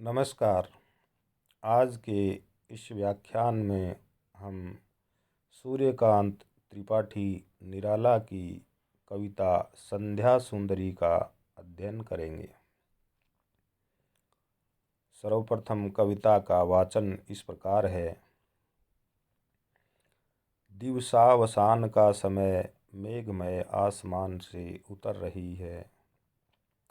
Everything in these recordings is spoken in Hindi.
नमस्कार। आज के इस व्याख्यान में हम सूर्यकांत त्रिपाठी निराला की कविता संध्या सुंदरी का अध्ययन करेंगे। सर्वप्रथम कविता का वाचन इस प्रकार है। दिवसावसान का समय मेघमय आसमान से उतर रही है।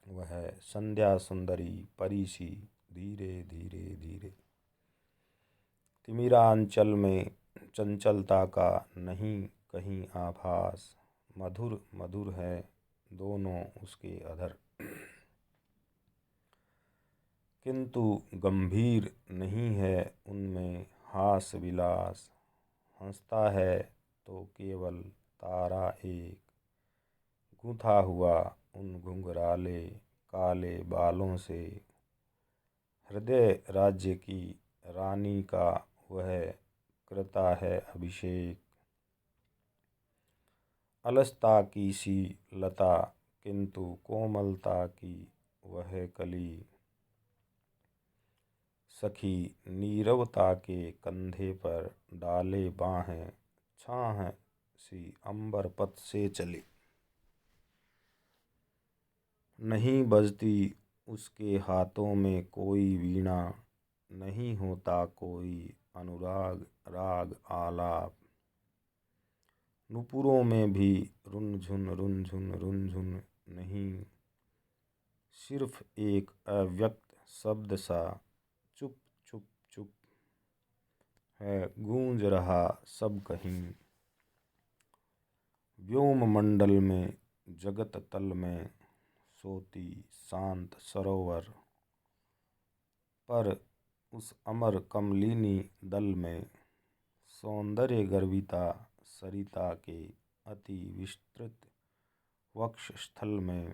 वह संध्या सुंदरी परी सी धीरे धीरे धीरे। तिमिरांचल में चंचलता का नहीं कहीं आभास। मधुर मधुर है दोनों उसके अधर, किंतु गंभीर नहीं है उनमें हास विलास। हंसता है तो केवल तारा एक, गूंथा हुआ उन घुंघराले काले बालों से। हृदय राज्य की रानी का वह करता है अभिषेक। अलसता की सी लता किंतु कोमलता की वह कली। सखी नीरवता के कंधे पर डाले बाहें, छाह सी अंबर पथ से चली। नहीं बजती उसके हाथों में कोई वीणा, नहीं होता कोई अनुराग राग आलाप। नुपुरों में भी रुनझुन रुनझुन रुनझुन नहीं, सिर्फ एक अव्यक्त शब्द सा चुप चुप चुप है गूंज रहा सब कहीं। व्योम मंडल में जगत तल में सोती शांत सरोवर पर, उस अमर कमलिनी दल में सौंदर्य गर्विता सरिता के अति विस्तृत वक्षस्थल में।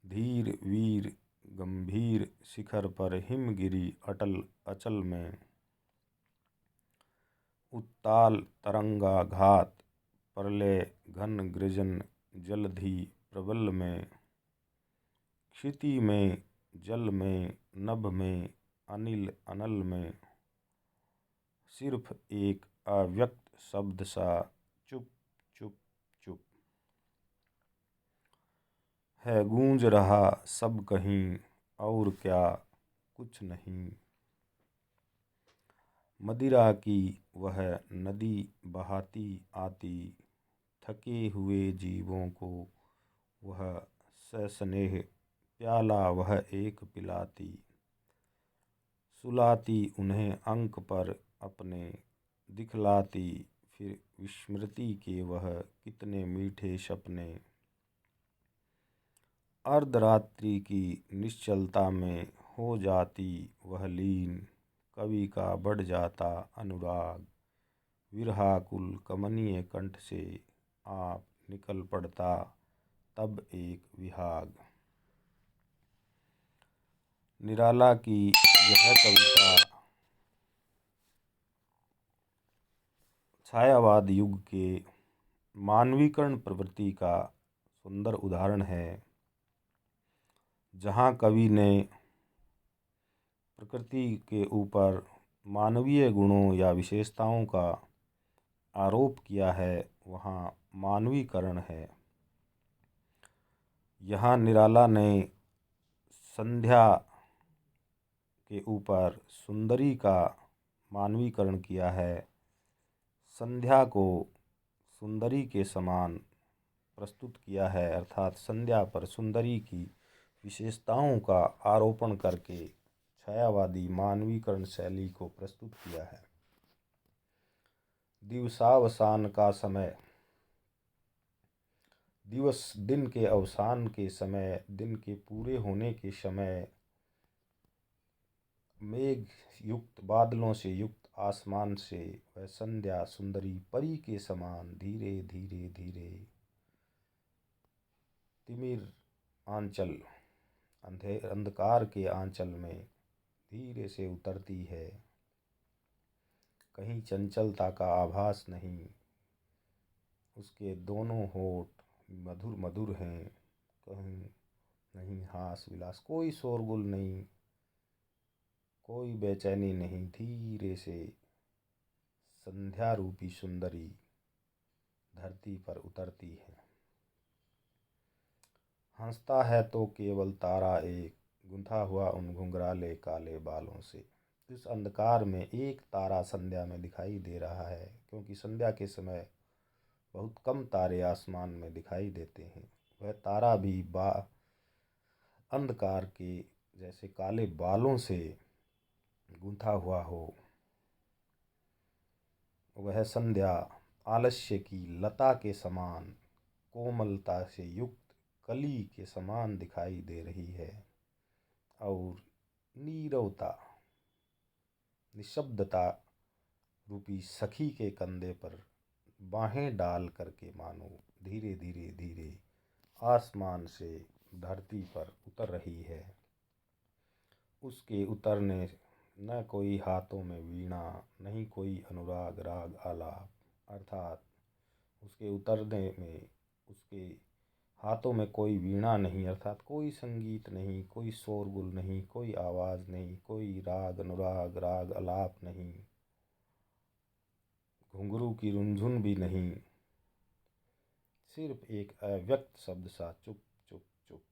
धीर वीर गंभीर शिखर पर हिमगिरी अटल अचल में। उत्ताल तरंगा घात प्रलय घन गृजन जलधि प्रबल में। क्षिति में जल में नभ में अनिल अनल में, सिर्फ एक अव्यक्त शब्द सा चुप चुप चुप है गूंज रहा सब कहीं। और क्या कुछ नहीं। मदिरा की वह नदी बहाती आती, थके हुए जीवों को वह सस्नेह प्याला वह एक पिलाती। सुलाती उन्हें अंक पर अपने दिखलाती, फिर विस्मृति के वह कितने मीठे सपने। अर्धरात्रि की निश्चलता में हो जाती वह लीन, कवि का बढ़ जाता अनुराग। विरहाकुल कमनीय कंठ से आप निकल पड़ता तब एक विहाग। निराला की यह कविता छायावाद युग के मानवीकरण प्रवृत्ति का सुंदर उदाहरण है, जहाँ कवि ने प्रकृति के ऊपर मानवीय गुणों या विशेषताओं का आरोप किया है, वहाँ मानवीकरण है। यहाँ निराला ने संध्या के ऊपर सुंदरी का मानवीकरण किया है। संध्या को सुंदरी के समान प्रस्तुत किया है, अर्थात संध्या पर सुंदरी की विशेषताओं का आरोपण करके छायावादी मानवीकरण शैली को प्रस्तुत किया है। दिवसावसान का समय, दिवस दिन के अवसान के समय, दिन के पूरे होने के समय, मेघ युक्त बादलों से युक्त आसमान से वह संध्या सुंदरी परी के समान धीरे धीरे धीरे तिमिर आंचल अंधकार के आंचल में धीरे से उतरती है। कहीं चंचलता का आभास नहीं। उसके दोनों होठ मधुर मधुर हैं, कहीं नहीं हास विलास, कोई शोरगुल नहीं। कोई बेचैनी नहीं, धीरे से संध्या रूपी सुंदरी धरती पर उतरती है। हंसता है तो केवल तारा एक, गुंथा हुआ उन घुंघराले काले बालों से। इस अंधकार में एक तारा संध्या में दिखाई दे रहा है, क्योंकि संध्या के समय बहुत कम तारे आसमान में दिखाई देते हैं। वह तारा भी अंधकार के जैसे काले बालों से गूंथा हुआ हो। वह संध्या आलस्य की लता के समान, कोमलता से युक्त कली के समान दिखाई दे रही है, और नीरवता, निशब्दता रूपी सखी के कंधे पर बाहें डाल करके मानो धीरे धीरे धीरे आसमान से धरती पर उतर रही है। उसके उतरने न कोई हाथों में वीणा, नहीं कोई अनुराग राग आलाप, अर्थात उसके उतरने में उसके हाथों में कोई वीणा नहीं, अर्थात कोई संगीत नहीं, कोई शोरगुल नहीं, कोई आवाज़ नहीं, कोई राग अनुराग राग आलाप नहीं, घुंघरू की रुंझुन भी नहीं, सिर्फ एक अव्यक्त शब्द सा चुप चुप चुप।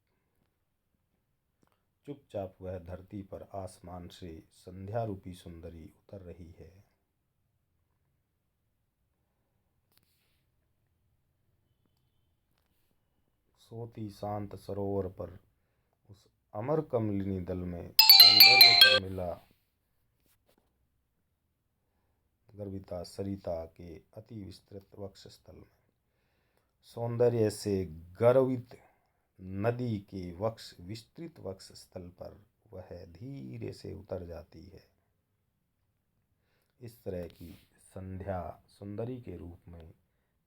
चुपचाप वह धरती पर आसमान से संध्या रूपी सुंदरी उतर रही है। सोती शांत सरोवर पर उस अमर कमलिनी दल में सौंदर्य पर मिला गर्विता सरिता के अति विस्तृत वक्षस्थल में। सौंदर्य से गर्वित नदी के विस्तृत वक्ष स्थल पर वह धीरे से उतर जाती है। इस तरह की संध्या सुंदरी के रूप में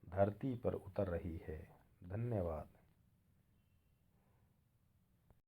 धरती पर उतर रही है। धन्यवाद।